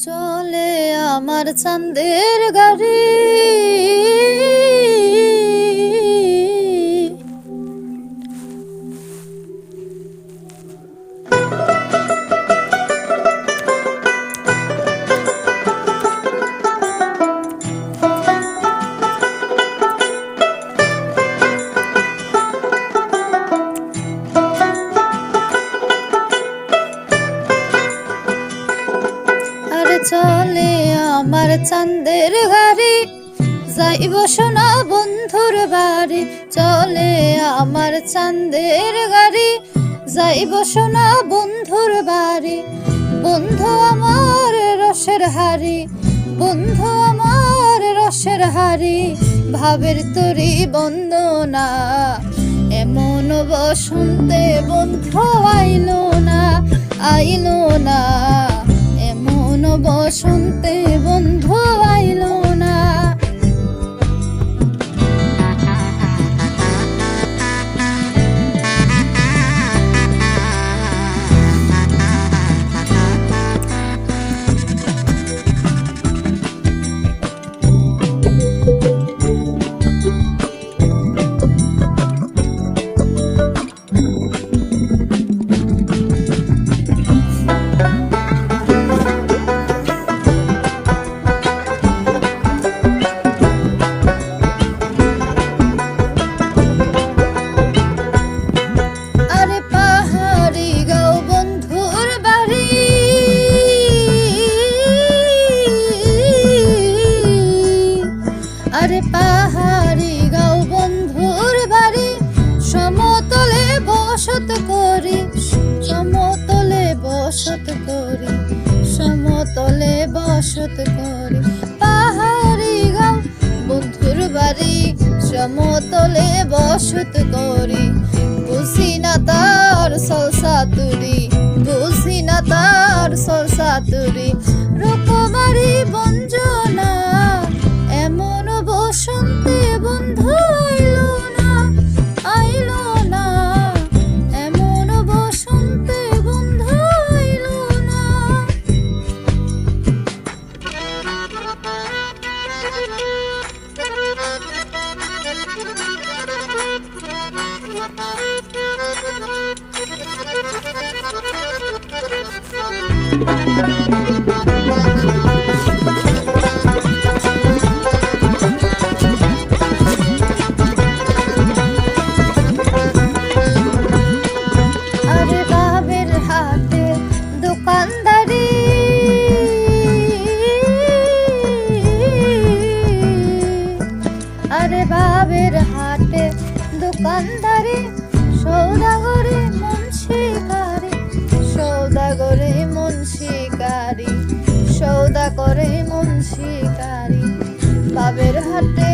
চলে আমার চাঁদের গাড়ি, চলে আমার চাঁদের গাড়ি, যাইব সোনা বন্ধুর বাড়ি। চলে আমার চাঁদের গাড়ি, যাইব সোনা বন্ধুর বাড়ি। বন্ধু আমার রসের হাড়ি, বন্ধু আমার রসের হাড়ি, ভাবের তরি বন্দনা। এমন বসন্তে বন্ধু আইলো না, আইলো না। বসন্তে বন্ধু আইলো না। আরে পাহাড়ি গাঁও বন্ধুর বাড়ি, সমতলে বসত করি, সমতলে বসত করি, সমতলে বসত করি। পাহাড়ি গাঁও বন্ধুর বাড়ি, সমতলে বসত করি। বুঝি না তার সলসা তুরি, বুঝি না তার সলসা তুরি। রকমারি বঞ্জনা, এমন বসন্তে বন্ধু আইলো না, আইলো না। এমন বসন্তে বন্ধু আইলো না। আরে বাবের হাটে দোকানদারি, সৌদাগরে মন শিকারি, সৌদাগরে মন শিকারি, সৌদা করে মন শিকারি। বাবের হাটে